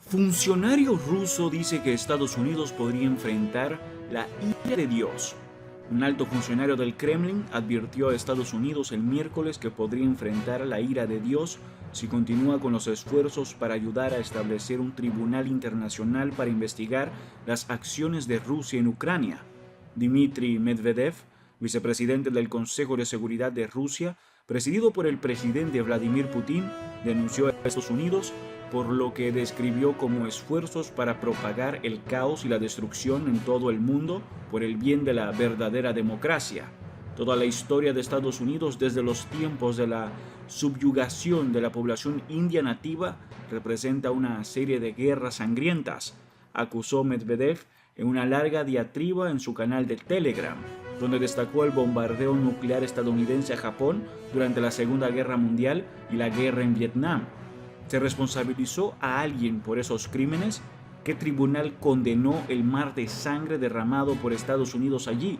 Funcionario ruso dice que Estados Unidos podría enfrentar la ira de Dios. Un alto funcionario del Kremlin advirtió a Estados Unidos el miércoles que podría enfrentar la ira de Dios si continúa con los esfuerzos para ayudar a establecer un tribunal internacional para investigar las acciones de Rusia en Ucrania. Dmitry Medvedev, vicepresidente del Consejo de Seguridad de Rusia, presidido por el presidente Vladimir Putin, denunció a Estados Unidos por lo que describió como esfuerzos para propagar el caos y la destrucción en todo el mundo por el bien de la verdadera democracia. Toda la historia de Estados Unidos desde los tiempos de la subyugación de la población india nativa representa una serie de guerras sangrientas, acusó Medvedev en una larga diatriba en su canal de Telegram, donde destacó el bombardeo nuclear estadounidense a Japón durante la Segunda Guerra Mundial y la guerra en Vietnam. ¿Se responsabilizó a alguien por esos crímenes? ¿Qué tribunal condenó el mar de sangre derramado por Estados Unidos allí?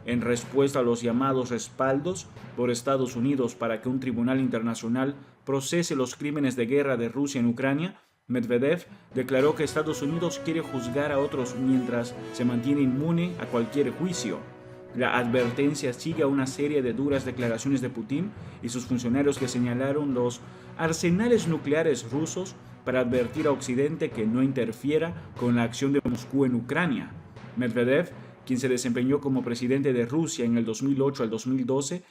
En respuesta a los llamados respaldos por Estados Unidos para que un tribunal internacional procese los crímenes de guerra de Rusia en Ucrania, Medvedev declaró que Estados Unidos quiere juzgar a otros mientras se mantiene inmune a cualquier juicio. La advertencia sigue a una serie de duras declaraciones de Putin y sus funcionarios que señalaron los arsenales nucleares rusos para advertir a Occidente que no interfiera con la acción de Moscú en Ucrania. Medvedev, quien se desempeñó como presidente de Rusia en el 2008 al 2012,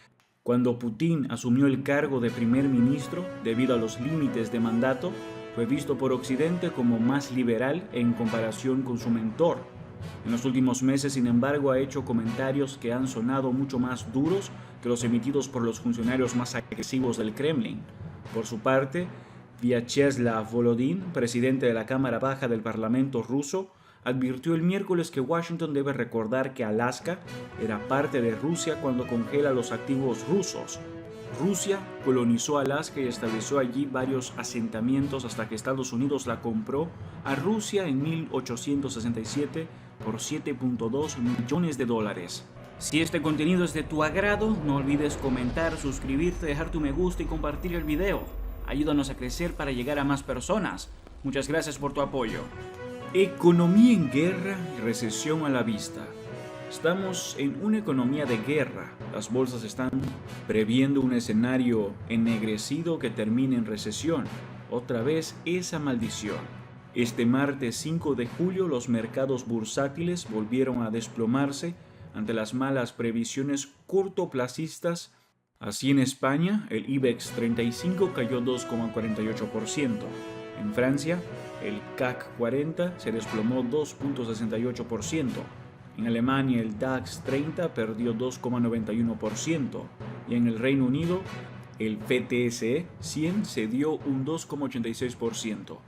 cuando Putin asumió el cargo de primer ministro debido a los límites de mandato, fue visto por Occidente como más liberal en comparación con su mentor. En los últimos meses, sin embargo, ha hecho comentarios que han sonado mucho más duros que los emitidos por los funcionarios más agresivos del Kremlin. Por su parte, Vyacheslav Volodin, presidente de la Cámara Baja del Parlamento ruso, advirtió el miércoles que Washington debe recordar que Alaska era parte de Rusia cuando congela los activos rusos. Rusia colonizó Alaska y estableció allí varios asentamientos hasta que Estados Unidos la compró a Rusia en 1867 por $7.2 millones. Si este contenido es de tu agrado, no olvides comentar, suscribirte, dejar tu me gusta y compartir el video. Ayúdanos a crecer para llegar a más personas. Muchas gracias por tu apoyo. Economía en guerra y recesión a la vista. Estamos en una economía de guerra. Las bolsas están previendo un escenario ennegrecido que termine en recesión. Otra vez esa maldición. Este martes 5 de julio los mercados bursátiles volvieron a desplomarse ante las malas previsiones cortoplacistas. Así en España, el IBEX 35 cayó 2,48%. En Francia, el CAC 40 se desplomó 2,68%. En Alemania, el DAX 30 perdió 2,91%. Y en el Reino Unido, el FTSE 100 cedió un 2,86%.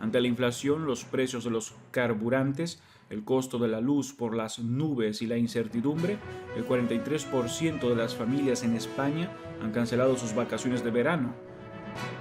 Ante la inflación, los precios de los carburantes, el costo de la luz por las nubes y la incertidumbre, el 43% de las familias en España han cancelado sus vacaciones de verano.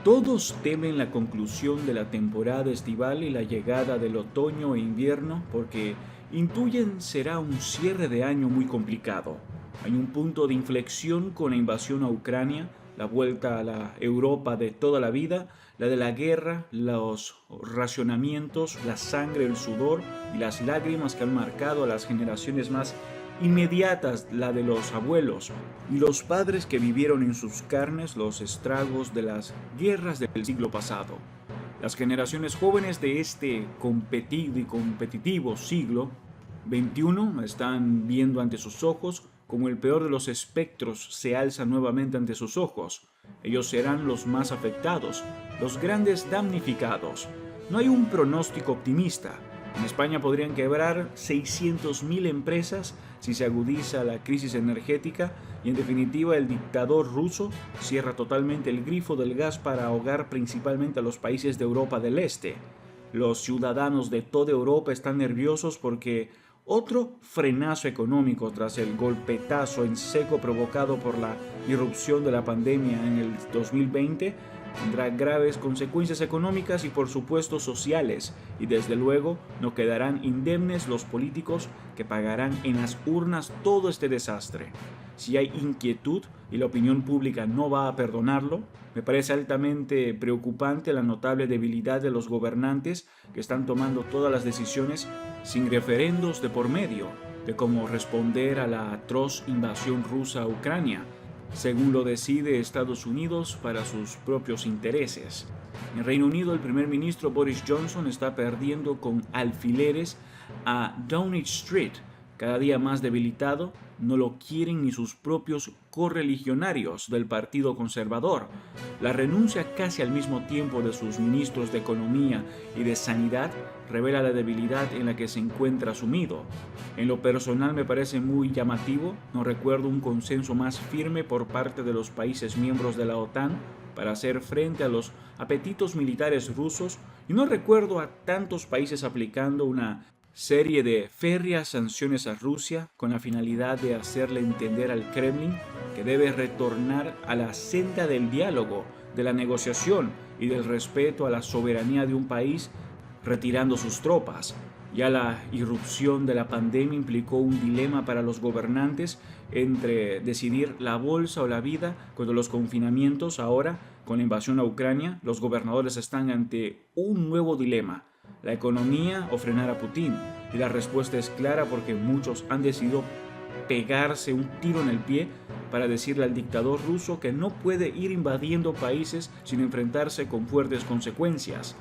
Todos temen la conclusión de la temporada estival y la llegada del otoño e invierno porque intuyen será un cierre de año muy complicado. Hay un punto de inflexión con la invasión a Ucrania, la vuelta a la Europa de toda la vida, la de la guerra, los racionamientos, la sangre, el sudor y las lágrimas que han marcado a las generaciones más inmediatas, la de los abuelos y los padres que vivieron en sus carnes los estragos de las guerras del siglo pasado. Las generaciones jóvenes de este competido y competitivo siglo XXI están viendo ante sus ojos como el peor de los espectros se alza nuevamente ante sus ojos. Ellos serán los más afectados, los grandes damnificados. No hay un pronóstico optimista. En España podrían quebrar 600.000 empresas si se agudiza la crisis energética y en definitiva el dictador ruso cierra totalmente el grifo del gas para ahogar principalmente a los países de Europa del Este. Los ciudadanos de toda Europa están nerviosos porque otro frenazo económico tras el golpetazo en seco provocado por la irrupción de la pandemia en el 2020 tendrá graves consecuencias económicas y por supuesto sociales, y desde luego no quedarán indemnes los políticos que pagarán en las urnas todo este desastre. si hay inquietud y la opinión pública no va a perdonarlo. Me parece altamente preocupante la notable debilidad de los gobernantes que están tomando todas las decisiones sin referendos de por medio de cómo responder a la atroz invasión rusa a Ucrania, según lo decide Estados Unidos para sus propios intereses. En Reino Unido, el primer ministro Boris Johnson está perdiendo con alfileres a Downing Street, cada día más debilitado. No lo quieren ni sus propios correligionarios del Partido Conservador. La renuncia casi al mismo tiempo de sus ministros de Economía y de Sanidad revela la debilidad en la que se encuentra sumido. En lo personal me parece muy llamativo, no recuerdo un consenso más firme por parte de los países miembros de la OTAN para hacer frente a los apetitos militares rusos, y no recuerdo a tantos países aplicando una serie de férreas sanciones a Rusia con la finalidad de hacerle entender al Kremlin que debe retornar a la senda del diálogo, de la negociación y del respeto a la soberanía de un país, retirando sus tropas. Ya la irrupción de la pandemia implicó un dilema para los gobernantes entre decidir la bolsa o la vida contra los confinamientos. Ahora, con la invasión a Ucrania, los gobernadores están ante un nuevo dilema: la economía o frenar a Putin. Y la respuesta es clara, porque muchos han decidido pegarse un tiro en el pie para decirle al dictador ruso que no puede ir invadiendo países sin enfrentarse con fuertes consecuencias.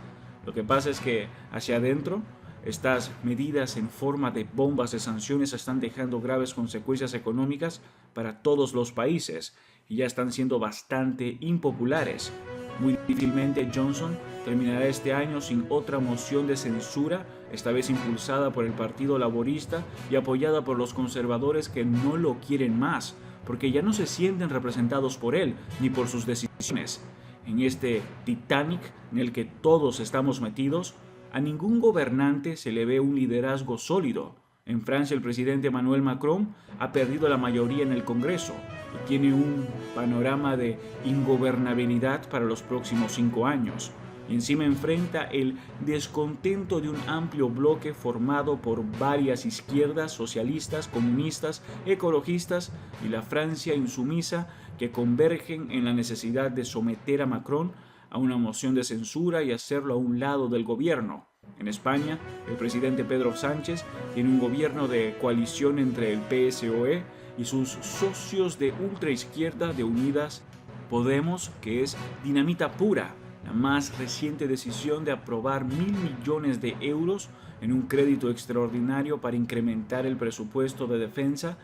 Lo que pasa es que hacia adentro, estas medidas en forma de bombas de sanciones están dejando graves consecuencias económicas para todos los países y ya están siendo bastante impopulares. Muy difícilmente Johnson terminará este año sin otra moción de censura, esta vez impulsada por el Partido Laborista y apoyada por los conservadores, que no lo quieren más, porque ya no se sienten representados por él ni por sus decisiones. En este Titanic en el que todos estamos metidos, a ningún gobernante se le ve un liderazgo sólido. En Francia, el presidente Emmanuel Macron ha perdido la mayoría en el Congreso y tiene un panorama de ingobernabilidad para los próximos 5 años. Y encima enfrenta el descontento de un amplio bloque formado por varias izquierdas, socialistas, comunistas, ecologistas y la Francia insumisa, que convergen en la necesidad de someter a Macron a una moción de censura y hacerlo a un lado del gobierno. En España, el presidente Pedro Sánchez tiene un gobierno de coalición entre el PSOE y sus socios de ultraizquierda de Unidas Podemos, que es dinamita pura. La más reciente decisión de aprobar 1.000 millones de euros en un crédito extraordinario para incrementar el presupuesto de defensa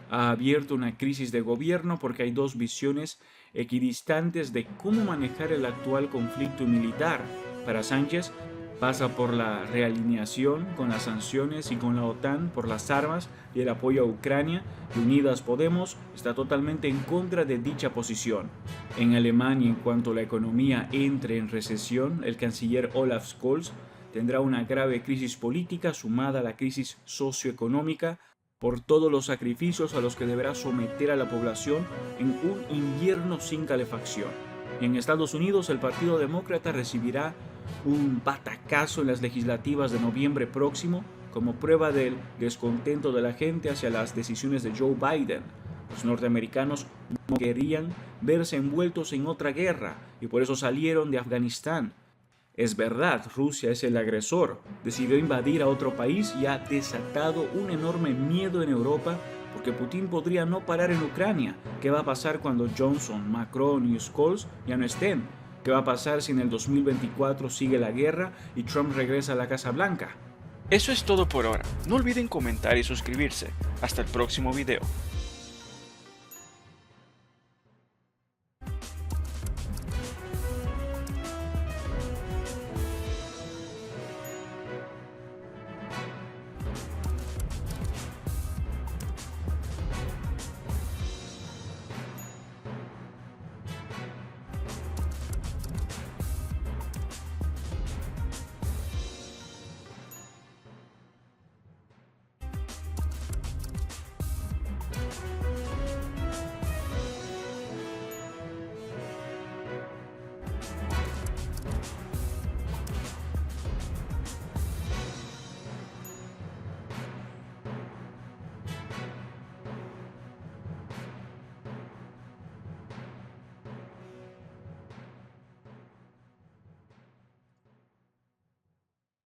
ha abierto una crisis de gobierno, porque hay dos visiones equidistantes de cómo manejar el actual conflicto militar. Para Sánchez, pasa por la realineación con las sanciones y con la OTAN por las armas y el apoyo a Ucrania, y Unidas Podemos está totalmente en contra de dicha posición. En Alemania, en cuanto la economía entre en recesión, el canciller Olaf Scholz tendrá una grave crisis política sumada a la crisis socioeconómica por todos los sacrificios a los que deberá someter a la población en un invierno sin calefacción. Y en Estados Unidos, el Partido Demócrata recibirá un batacazo en las legislativas de noviembre próximo como prueba del descontento de la gente hacia las decisiones de Joe Biden. Los norteamericanos no querían verse envueltos en otra guerra y por eso salieron de Afganistán. Es verdad, Rusia es el agresor, decidió invadir a otro país y ha desatado un enorme miedo en Europa, porque Putin podría no parar en Ucrania. ¿Qué va a pasar cuando Johnson, Macron y Scholz ya no estén? ¿Qué va a pasar si en el 2024 sigue la guerra y Trump regresa a la Casa Blanca? Eso es todo por ahora. No olviden comentar y suscribirse. Hasta el próximo video.